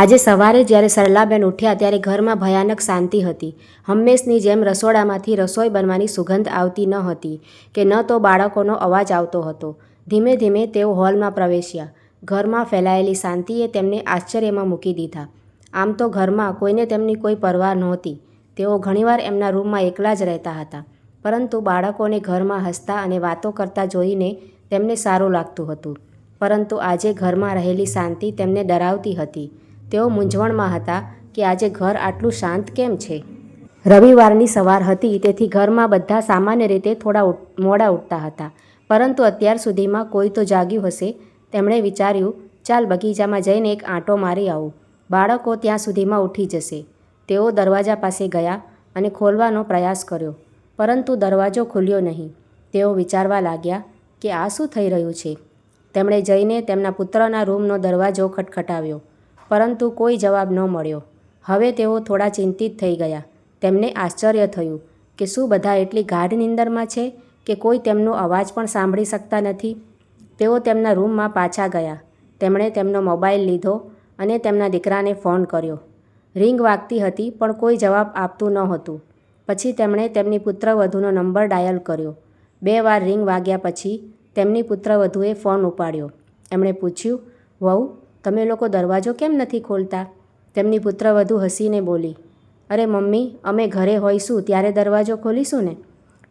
આજે સવારે જ્યારે સરલાબેન ઉઠ્યા ત્યારે ઘરમાં ભયાનક શાંતિ હતી. હંમેશની જેમ રસોડામાંથી રસોઈ બનવાની સુગંધ આવતી ન હતી કે ન તો બાળકોનો અવાજ આવતો હતો. ધીમે ધીમે તેઓ હોલમાં પ્રવેશ્યા. ઘરમાં ફેલાયેલી શાંતિએ તેમને આશ્ચર્યમાં મૂકી દીધા. આમ તો ઘરમાં કોઈને તેમની કોઈ પરવા નહોતી. તેઓ ઘણીવાર એમના રૂમમાં એકલા જ રહેતા હતા, પરંતુ બાળકોને ઘરમાં હસતા અને વાતો કરતા જોઈને તેમને સારું લાગતું હતું. પરંતુ આજે ઘરમાં રહેલી શાંતિ તેમને ડરાવતી હતી. તેઓ મૂંઝવણમાં હતા કે આજે ઘર આટલું શાંત કેમ છે. રવિવારની સવાર હતી, તેથી ઘરમાં બધા સામાન્ય રીતે થોડા મોડા ઉઠતા હતા, પરંતુ અત્યાર સુધીમાં કોઈ તો જાગ્યું હશે. તેમણે વિચાર્યું, ચાલ બગીચામાં જઈને એક આંટો મારી આવું. બાળકો ત્યાં સુધીમાં ઉઠી જશે. તેઓ દરવાજા પાસે ગયા અને ખોલવાનો પ્રયાસ કર્યો, પરંતુ દરવાજો ખુલ્યો નહીં. તેઓ વિચારવા લાગ્યા કે આ શું થઈ રહ્યું છે. તેમણે જઈને તેમના પુત્રના રૂમનો દરવાજો ખટખટાવ્યો, પરંતુ કોઈ જવાબ ન મળ્યો. હવે તેઓ થોડા ચિંતિત થઈ ગયા. તેમને આશ્ચર્ય થયું કે શું બધા એટલી ગાઢ નિંદરમાં છે કે કોઈ તેમનો અવાજ પણ સાંભળી શકતા નથી. તેઓ તેમના રૂમમાં પાછા ગયા. તેમણે તેમનો મોબાઈલ લીધો અને તેમના દીકરાને ફોન કર્યો. રિંગ વાગતી હતી, પણ કોઈ જવાબ આપતું ન હતું. પછી તેમણે તેમની પુત્રવધૂનો નંબર ડાયલ કર્યો. 2 વાર રિંગ વાગ્યા પછી તેમની પુત્રવધૂએ ફોન ઉપાડ્યો. એમણે પૂછ્યું, વહુ, તમે લોકો દરવાજો કેમ નથી ખોલતા? તેમની પુત્રવધૂ હસીને બોલી, અરે મમ્મી, અમે ઘરે હોઈશું ત્યારે દરવાજો ખોલીશું ને.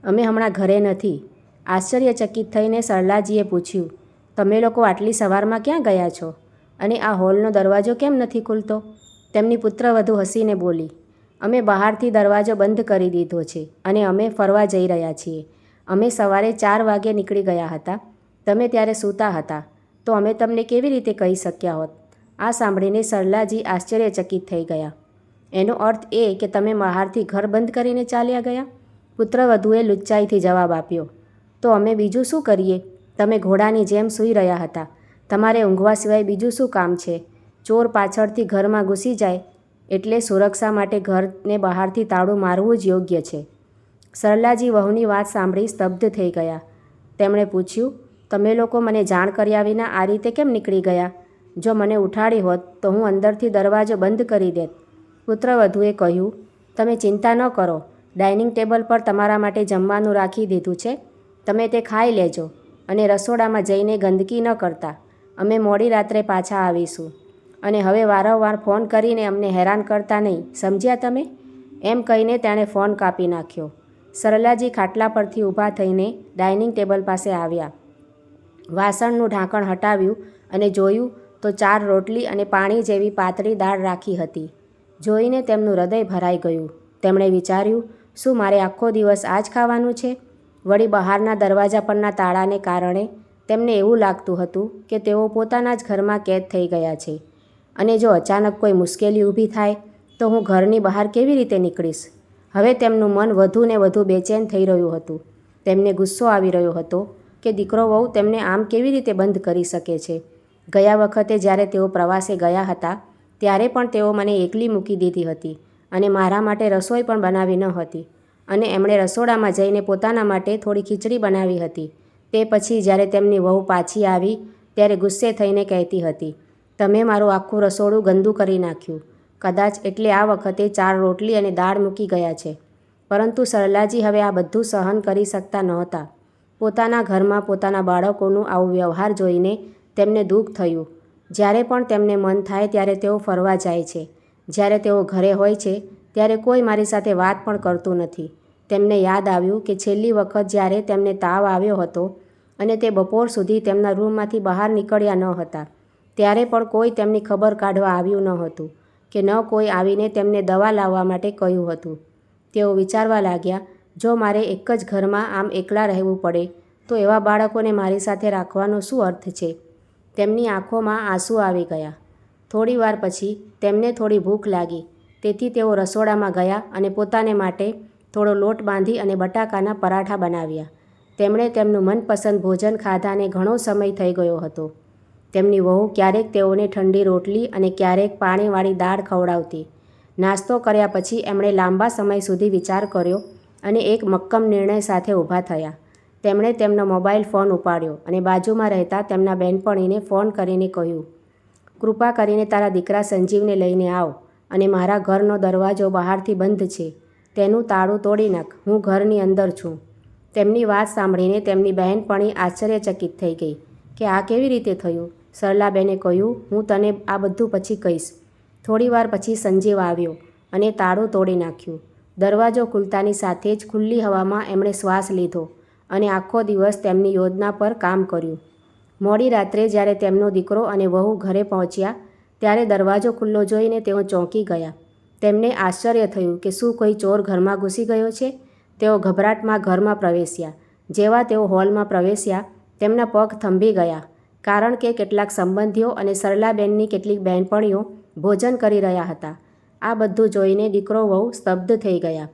અમે હમણાં ઘરે નથી. આશ્ચર્યચકિત થઈને સરલાજીએ પૂછ્યું, તમે લોકો આટલી સવારમાં ક્યાં ગયા છો? અને આ હોલનો દરવાજો કેમ નથી ખુલતો? તેમની પુત્રવધૂ હસીને બોલી, અમે બહારથી દરવાજો બંધ કરી દીધો છે અને અમે ફરવા જઈ રહ્યા છીએ. અમે સવારે 4 વાગે નીકળી ગયા હતા. તમે ત્યારે સૂતા હતા, તો અમે તમને કેવી રીતે કહી શક્યા હોત? આ સાંભળીને સરલાજી આશ્ચર્યચકિત થઈ ગયા. એનો અર્થ એ કે તમે બહારથી ઘર બંધ કરીને ચાલ્યા ગયા? પુત્રવધૂએ લુચ્ચાઈથી જવાબ આપ્યો, તો અમે બીજું શું કરીએ? તમે ઘોડાની જેમ સૂઈ રહ્યા હતા. તમારે ઊંઘવા સિવાય બીજું શું કામ છે? ચોર પાછળથી ઘરમાં ઘૂસી જાય એટલે સુરક્ષા માટે ઘરને બહારથી તાળું મારવું જ યોગ્ય છે. સરલાજી વહુની વાત સાંભળી સ્તબ્ધ થઈ ગયા. તેમણે પૂછ્યું, તમે લોકો મને જાણ કર્યા વિના આ રીતે કેમ નીકળી ગયા? જો મને ઉઠાડી હોત તો હું અંદરથી દરવાજો બંધ કરી દેત. પુત્રવધૂએ કહ્યું, તમે ચિંતા ન કરો. ડાઇનિંગ ટેબલ પર તમારા માટે જમવાનું રાખી દીધું છે. તમે તે ખાઈ લેજો અને રસોડામાં જઈને ગંદકી ન કરતા. અમે મોડી રાત્રે પાછા આવીશું. અને હવે વારંવાર ફોન કરીને અમને હેરાન કરતા નહીં, સમજ્યા તમે? એમ કહીને તેણે ફોન કાપી નાખ્યો. સરલાજી ખાટલા પરથી ઊભા થઈને ડાઇનિંગ ટેબલ પાસે આવ્યા. વાસણનું ઢાંકણ હટાવ્યું અને જોયું તો 4 રોટલી અને પાણી જેવી પાતળી દાળ રાખી હતી. જોઈને તેમનું હૃદય ભરાઈ ગયું. તેમણે વિચાર્યું, શું મારે આખો દિવસ આ જ ખાવાનું છે? વળી બહારના દરવાજા પરના તાળાને કારણે તેમને એવું લાગતું હતું કે તેઓ પોતાના જ ઘરમાં કેદ થઈ ગયા છે. અને જો અચાનક કોઈ મુશ્કેલી ઊભી થાય તો હું ઘરની બહાર કેવી રીતે નીકળીશ? હવે તેમનું મન વધુ ને વધુ બેચેન થઈ રહ્યું હતું. તેમને ગુસ્સો આવી રહ્યો હતો કે દીકરો વહુ તેમને આમ કેવી રીતે બંધ કરી શકે છે. ગયા વખતે જ્યારે તેઓ પ્રવાસે ગયા હતા ત્યારે પણ તેઓ મને એકલી મૂકી દીધી હતી અને મારા માટે રસોઈ પણ બનાવી ન હતી. અને એમણે રસોડામાં જઈને પોતાના માટે થોડી ખીચડી બનાવી હતી. તે પછી જ્યારે તેમની વહુ પાછી આવી ત્યારે ગુસ્સે થઈને કહેતી હતી, તમે મારું આખું રસોડું ગંદુ કરી નાખ્યું. કદાચ એટલે આ વખતે 4 રોટલી અને દાળ મૂકી ગયા છે. પરંતુ સરલાજી હવે આ બધું સહન કરી શકતા નહોતા. પોતાના ઘરમાં પોતાના બાળકોનું આવું વ્યવહાર જોઈને તેમને દુઃખ થયું. જ્યારે પણ તેમને મન થાય ત્યારે તેઓ ફરવા જાય છે. જ્યારે તેઓ ઘરે હોય છે ત્યારે કોઈ મારી સાથે વાત પણ કરતું નથી. તેમને યાદ આવ્યું કે છેલ્લી વખત જ્યારે તેમને તાવ આવ્યો હતો અને તે બપોર સુધી તેમના રૂમમાંથી બહાર નીકળ્યા ન હતા, ત્યારે પણ કોઈ તેમની ખબર કાઢવા આવ્યું ન હતું કે ન કોઈ આવીને તેમને દવા લાવવા માટે કહ્યું હતું. તેઓ વિચારવા લાગ્યા, જો મારે એક જ ઘરમાં આમ એકલા રહેવું પડે તો એવા બાળકોને મારી સાથે રાખવાનો શું અર્થ છે? તેમની આંખોમાં આંસુ આવી ગયા. થોડી વાર પછી તેમને થોડી ભૂખ લાગી, તેથી તેઓ રસોડામાં ગયા અને પોતાને માટે થોડો લોટ બાંધી અને બટાકાના પરાઠા બનાવ્યા. તેમણે તેમનું મનપસંદ ભોજન ખાધાને ઘણો સમય થઈ ગયો હતો. તેમની વહુ ક્યારેક તેઓને ઠંડી રોટલી અને ક્યારેક પાણીવાળી દાળ ખવડાવતી. નાસ્તો કર્યા પછી એમણે લાંબા સમય સુધી વિચાર કર્યો અને એક મક્કમ નિર્ણય સાથે ઊભા થયા. તેમણે તેમનો મોબાઈલ ફોન ઉપાડ્યો અને બાજુમાં રહેતા તેમના બહેનપણીને ફોન કરીને કહ્યું, કૃપા કરીને તારા દીકરા સંજીવને લઈને આવ અને મારા ઘરનો દરવાજો બહારથી બંધ છે, તેનું તાળું તોડી નાખ, હું ઘરની અંદર છું. તેમની વાત સાંભળીને તેમની બહેનપણી આશ્ચર્યચકિત થઈ ગઈ કે આ કેવી રીતે થયું. સરલાબેને કહ્યું, હું તને આ બધું પછી કહીશ. થોડીવાર પછી સંજીવ આવ્યો અને તાળું તોડી નાખ્યું. દરવાજો ખુલતાની સાથે જ ખુલ્લી હવામાં એમણે શ્વાસ લીધો અને આખો દિવસ તેમની યોજના પર કામ કર્યું. મોડી રાત્રે જ્યારે તેમનો દીકરો અને વહુ ઘરે પહોંચ્યા ત્યારે દરવાજો ખુલ્લો જોઈને તેઓ ચોંકી ગયા. તેમને આશ્ચર્ય થયું કે શું કોઈ ચોર ઘરમાં ઘૂસી ગયો છે. તેઓ ગભરાટમાં ઘરમાં પ્રવેશ્યા. જેવા તેઓ હોલમાં પ્રવેશ્યા તેમના પગ થંભી ગયા, કારણ કે કેટલાક સંબંધીઓ અને સરલાબેનની કેટલીક બહેનપણીઓ ભોજન કરી રહ્યા હતા. આ બધું જોઈને દીકરો વહુ સ્તબ્ધ થઈ ગયા.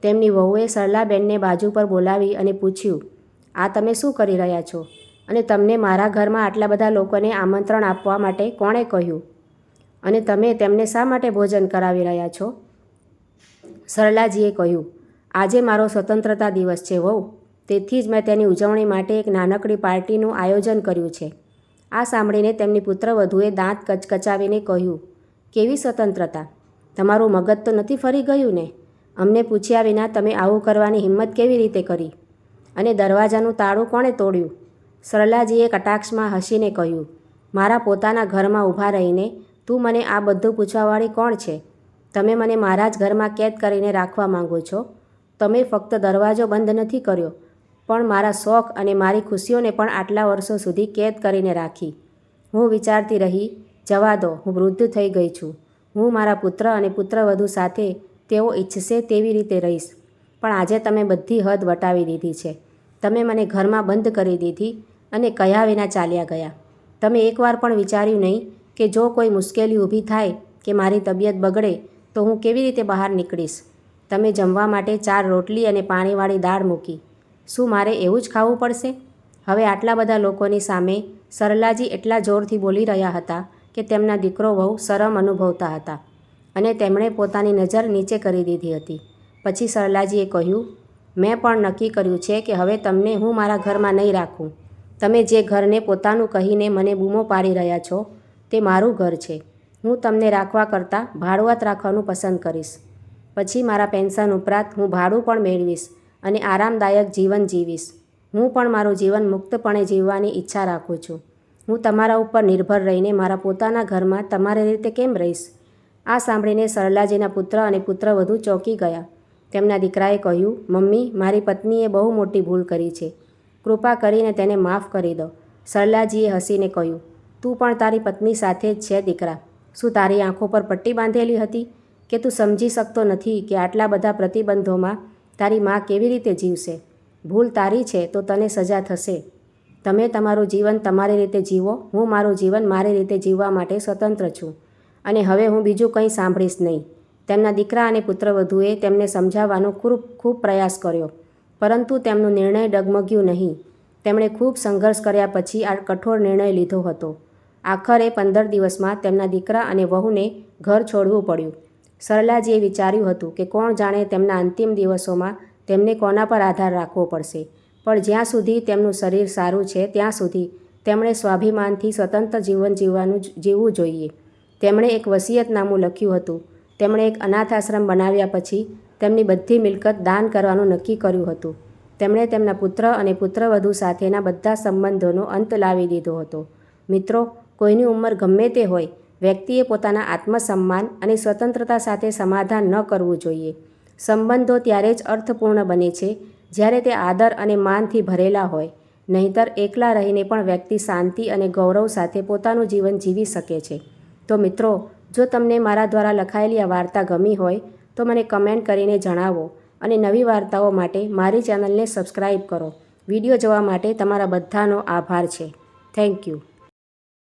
તેમની વહુએ સરલાબેનને બાજુ પર બોલાવી અને પૂછ્યું, આ તમે શું કરી રહ્યા છો અને તમને મારા ઘરમાં આટલા બધા લોકોને આમંત્રણ આપવા માટે કોણે કહ્યું અને તમે તેમને શા માટે ભોજન કરાવી રહ્યા છો? સરલાજીએ કહ્યું, આજે મારો સ્વતંત્રતા દિવસ છે વહુ, તેથી જ મેં તેની ઉજવણી માટે એક નાનકડી પાર્ટીનું આયોજન કર્યું છે. આ સાંભળીને તેમની પુત્રવધુએ દાંત કચકચાવીને કહ્યું, કેવી સ્વતંત્રતા? તમારું મગજ તો નથી ફરી ગયું ને? અમને પૂછ્યા વિના તમે આવું કરવાની હિંમત કેવી રીતે કરી? અને દરવાજાનું તાળું કોણે તોડ્યું? સરલાજીએ કટાક્ષમાં હસીને કહ્યું, મારા પોતાના ઘરમાં ઊભા રહીને તું મને આ બધું પૂછવાવાળી કોણ છે? તમે મને મારા જ ઘરમાં કેદ કરીને રાખવા માંગો છો. તમે ફક્ત દરવાજો બંધ નથી કર્યો, પણ મારા શોખ અને મારી ખુશીઓને પણ આટલા વર્ષો સુધી કેદ કરીને રાખી. હું વિચારતી રહી, જવા દો, હું વૃદ્ધ થઈ ગઈ છું. હું મારા પુત્ર અને પુત્રવધુ સાથે તેઓ ઈચ્છશે તેવી રીતે રહીશ. પણ આજે તમે બધી હદ વટાવી દીધી છે. તમે મને ઘરમાં બંધ કરી દીધી અને કહ્યા વિના ચાલ્યા ગયા. તમે એકવાર પણ વિચાર્યું નહીં કે જો કોઈ મુશ્કેલી ઊભી થાય કે મારી તબિયત બગડે તો હું કેવી રીતે બહાર નીકળીશ? તમે જમવા માટે 4 રોટલી અને પાણીવાળી દાળ મૂકી. શું મારે એવું જ ખાવું પડશે? હવે આટલા બધા લોકોની સામે સરલાજી એટલા જોરથી બોલી રહ્યા હતા કે તેમના દીકરો વહુ શરમ અનુભવતા હતા અને તેમણે પોતાની નજર નીચે કરી દીધી હતી. પછી સરલાજીએ કહ્યું, મેં પણ નક્કી કર્યું છે કે હવે તમને હું મારા ઘરમાં નહીં રાખું. તમે જે ઘરને પોતાનું કહીને મને બૂમો પાડી રહ્યા છો તે મારું ઘર છે. હું તમને રાખવા કરતાં ભાડુઆત રાખવાનું પસંદ કરીશ. પછી મારા પેન્શન ઉપરાંત હું ભાડું પણ મેળવીશ અને આરામદાયક જીવન જીવીશ. હું પણ મારું જીવન મુક્તપણે જીવવાની ઈચ્છા રાખું છું. હું તમારા ઉપર નિર્ભર રહીને મારા પોતાના ઘરમાં તમારી રીતે કેમ રહીશ? આ સાંભળીને સરલાજીના પુત્ર અને પુત્રવધુ ચોંકી ગયા. તેમના દીકરાએ કહ્યું, મમ્મી, મારી પત્નીએ બહુ મોટી ભૂલ કરી છે. કૃપા કરીને તેને માફ કરી દો. સરલાજીએ હસીને કહ્યું, તું પણ તારી પત્ની સાથે જ છે દીકરા. શું તારી આંખો પર પટ્ટી બાંધેલી હતી કે તું સમજી શકતો નથી કે આટલા બધા પ્રતિબંધોમાં તારી મા કેવી રીતે જીવશે? ભૂલ તારી છે તો તને સજા થશે. તમે તમારું જીવન તમારી રીતે જીવો. હું મારું જીવન મારી રીતે જીવવા માટે સ્વતંત્ર છું અને હવે હું બીજું કંઈ સાંભળીશ નહીં. તેમના દીકરા અને પુત્રવધુએ તેમને સમજાવવાનો ખૂબ પ્રયાસ કર્યો, પરંતુ તેમનો નિર્ણય ડગમગ્યું નહીં. તેમણે ખૂબ સંઘર્ષ કર્યા પછી આ કઠોર નિર્ણય લીધો હતો. આખરે 15 દિવસમાં તેમના દીકરા અને વહુને ઘર છોડવું પડ્યું. સરલાજીએ વિચાર્યું હતું કે કોણ જાણે તેમના અંતિમ દિવસોમાં તેમને કોના પર આધાર રાખવો પડશે, પણ જ્યાં સુધી તેમનું શરીર સારું છે ત્યાં સુધી તેમણે સ્વાભિમાનથી સ્વતંત્ર જીવન જીવવું જોઈએ. તેમણે એક વસિયતનામું લખ્યું હતું. તેમણે એક અનાથ આશ્રમ બનાવ્યા પછી તેમની બધી મિલકત દાન કરવાનું નક્કી કર્યું હતું. તેમણે તેમના પુત્ર અને પુત્રવધુ સાથેના બધા સંબંધોનો અંત લાવી દીધો હતો. મિત્રો, કોઈની ઉંમર ગમે તે હોય, વ્યક્તિએ પોતાના આત્મસન્માન અને સ્વતંત્રતા સાથે સમાધાન ન કરવું જોઈએ. સંબંધો ત્યારે જ અર્થપૂર્ણ બને છે જ્યારે તે આદર અને માનથી ભરેલા હોય. નહીંતર એકલા રહીને પણ વ્યક્તિ શાંતિ અને ગૌરવ સાથે પોતાનું જીવન જીવી શકે છે. તો મિત્રો, જો તમને મારા દ્વારા લખાયેલી આ વાર્તા ગમી હોય તો મને કમેન્ટ કરીને જણાવો અને નવી વાર્તાઓ માટે મારી ચેનલને સબસ્ક્રાઈબ કરો. વિડીયો જોવા માટે તમારા બધાનો આભાર છે. Thank you.